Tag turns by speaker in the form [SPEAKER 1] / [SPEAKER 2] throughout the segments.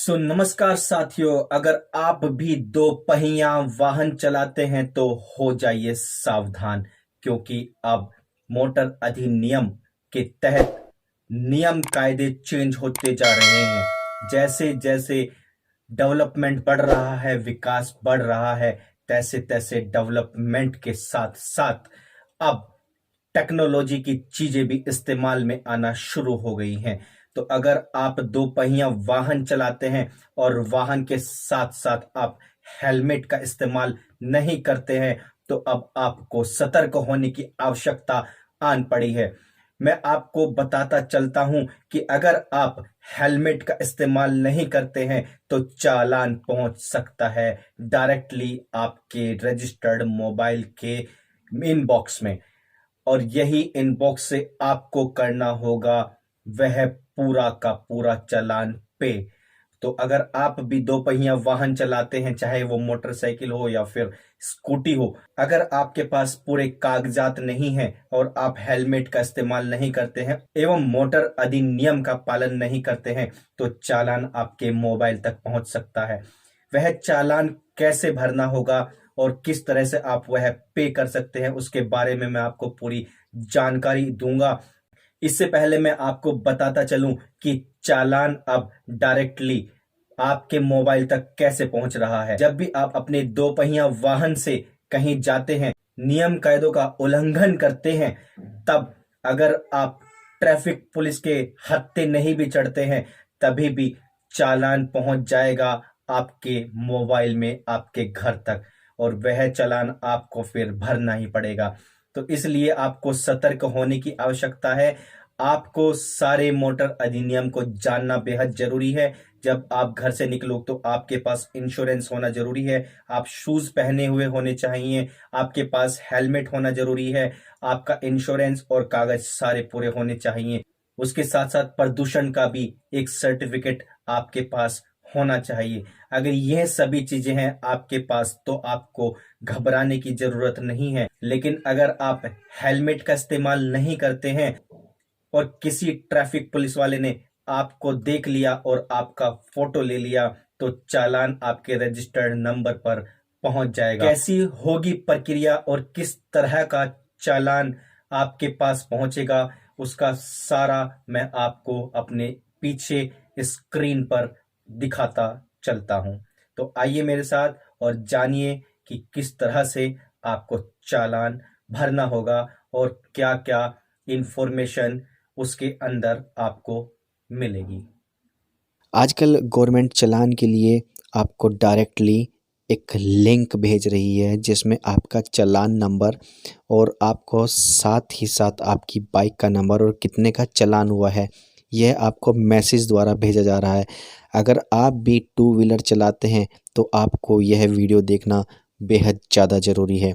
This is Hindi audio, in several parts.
[SPEAKER 1] नमस्कार साथियों, अगर आप भी दो पहिया वाहन चलाते हैं तो हो जाइए सावधान, क्योंकि अब मोटर अधिनियम के तहत नियम कायदे चेंज होते जा रहे हैं। जैसे जैसे डेवलपमेंट बढ़ रहा है, विकास बढ़ रहा है, तैसे तैसे डेवलपमेंट के साथ साथ अब टेक्नोलॉजी की चीजें भी इस्तेमाल में आना शुरू हो गई हैं। तो अगर आप दो पहिया वाहन चलाते हैं और वाहन के साथ साथ आप हेलमेट का इस्तेमाल नहीं करते हैं, तो अब आपको सतर्क होने की आवश्यकता आन पड़ी है। मैं आपको बताता चलता हूं कि अगर आप हेलमेट का इस्तेमाल नहीं करते हैं तो चालान पहुंच सकता है डायरेक्टली आपके रजिस्टर्ड मोबाइल के इनबॉक्स में। और यही इनबॉक्स से आपको करना होगा वह पूरा का पूरा चालान पे। तो अगर आप भी दो पहिया वाहन चलाते हैं, चाहे वो मोटरसाइकिल हो या फिर स्कूटी हो, अगर आपके पास पूरे कागजात नहीं हैं और आप हेलमेट का इस्तेमाल नहीं करते हैं एवं मोटर अधिनियम का पालन नहीं करते हैं, तो चालान आपके मोबाइल तक पहुंच सकता है। वह चालान कैसे भरना होगा और किस तरह से आप वह पे कर सकते हैं, उसके बारे में मैं आपको पूरी जानकारी दूंगा। इससे पहले मैं आपको बताता चलूं कि चालान अब डायरेक्टली आपके मोबाइल तक कैसे पहुंच रहा है। जब भी आप अपने दो पहिया वाहन से कहीं जाते हैं, नियम कायदों का उल्लंघन करते हैं, तब अगर आप ट्रैफिक पुलिस के हत्थे नहीं भी चढ़ते हैं, तभी भी चालान पहुंच जाएगा आपके मोबाइल में आपके घर तक, और वह चालान आपको फिर भरना ही पड़ेगा। तो इसलिए आपको सतर्क होने की आवश्यकता है। आपको सारे मोटर अधिनियम को जानना बेहद जरूरी है। जब आप घर से निकलो तो आपके पास इंश्योरेंस होना जरूरी है, आप शूज पहने हुए होने चाहिए, आपके पास हेलमेट होना जरूरी है, आपका इंश्योरेंस और कागज सारे पूरे होने चाहिए। उसके साथ साथ प्रदूषण का भी एक सर्टिफिकेट आपके पास होना चाहिए। अगर यह सभी चीजें हैं आपके पास तो आपको घबराने की जरूरत नहीं है। लेकिन अगर आप हेलमेट का इस्तेमाल नहीं करते हैं और किसी ट्रैफिक पुलिस वाले ने आपको देख लिया और आपका फोटो ले लिया, तो चालान आपके रजिस्टर्ड नंबर पर पहुंच जाएगा। कैसी होगी प्रक्रिया और किस तरह का चालान आपके पास पहुंचेगा, उसका सारा मैं आपको अपने पीछे स्क्रीन पर दिखाता चलता हूं। तो आइए मेरे साथ और जानिए कि किस तरह से आपको चालान भरना होगा और क्या क्या इंफॉर्मेशन उसके अंदर आपको मिलेगी।
[SPEAKER 2] आजकल गवर्नमेंट चालान के लिए आपको डायरेक्टली एक लिंक भेज रही है जिसमें आपका चालान नंबर और आपको साथ ही साथ आपकी बाइक का नंबर और कितने का चालान हुआ है यह आपको मैसेज द्वारा भेजा जा रहा है। अगर आप भी टू व्हीलर चलाते हैं तो आपको यह वीडियो देखना बेहद ज़्यादा ज़रूरी है।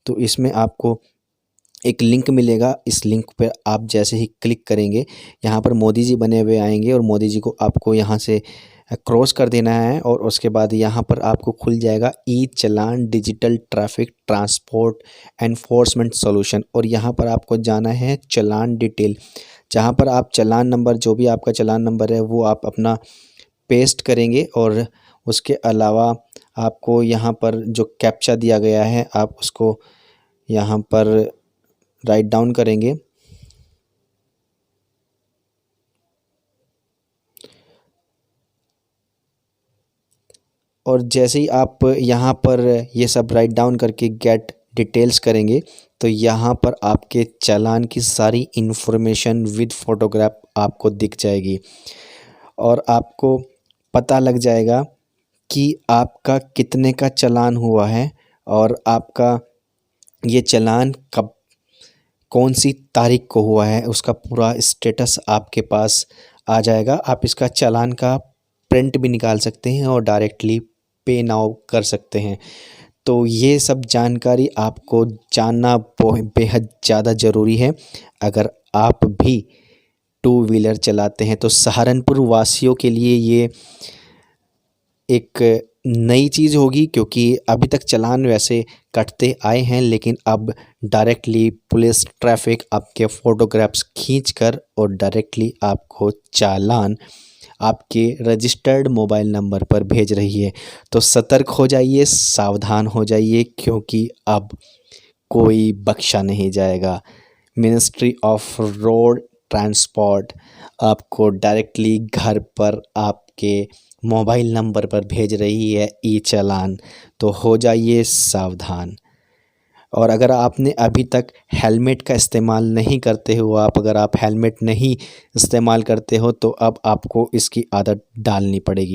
[SPEAKER 2] तो इसमें आपको एक लिंक मिलेगा, इस लिंक पर आप जैसे ही क्लिक करेंगे यहाँ पर मोदी जी बने हुए आएंगे और मोदी जी को आपको यहाँ से क्रॉस कर देना है और उसके बाद यहाँ पर आपको खुल जाएगा e challan digital traffic transport enforcement solution, और यहाँ पर आपको जाना है चालान डिटेल, जहाँ पर आप चालान नंबर जो भी आपका चालान नंबर है वो आप अपना पेस्ट करेंगे और उसके अलावा आपको यहाँ पर जो कैप्चा दिया गया है आप उसको यहाँ पर राइट डाउन करेंगे। और जैसे ही आप यहाँ पर ये सब राइट डाउन करके गेट डिटेल्स करेंगे तो यहाँ पर आपके चालान की सारी इन्फॉर्मेशन विद फोटोग्राफ आपको दिख जाएगी और आपको पता लग जाएगा कि आपका कितने का चालान हुआ है और आपका ये चालान कब कौन सी तारीख को हुआ है उसका पूरा स्टेटस आपके पास आ जाएगा। आप इसका चालान का प्रिंट भी निकाल सकते हैं और डायरेक्टली पे नाउ कर सकते हैं। तो ये सब जानकारी आपको जानना बेहद ज़्यादा ज़रूरी है। अगर आप भी टू व्हीलर चलाते हैं तो सहारनपुर वासियों के लिए ये एक नई चीज़ होगी, क्योंकि अभी तक चालान वैसे कटते आए हैं लेकिन अब डायरेक्टली पुलिस ट्रैफिक आपके फ़ोटोग्राफ्स खींचकर और डायरेक्टली आपको चालान आपके रजिस्टर्ड मोबाइल नंबर पर भेज रही है। तो सतर्क हो जाइए, सावधान हो जाइए, क्योंकि अब कोई बख्शा नहीं जाएगा। मिनिस्ट्री ऑफ रोड ट्रांसपोर्ट आपको डायरेक्टली घर पर आपके मोबाइल नंबर पर भेज रही है ई चालान। तो हो जाइए सावधान। और अगर आपने अभी तक हेलमेट का इस्तेमाल नहीं करते हो, अगर आप हेलमेट नहीं इस्तेमाल करते हो, तो अब आपको इसकी आदत डालनी पड़ेगी।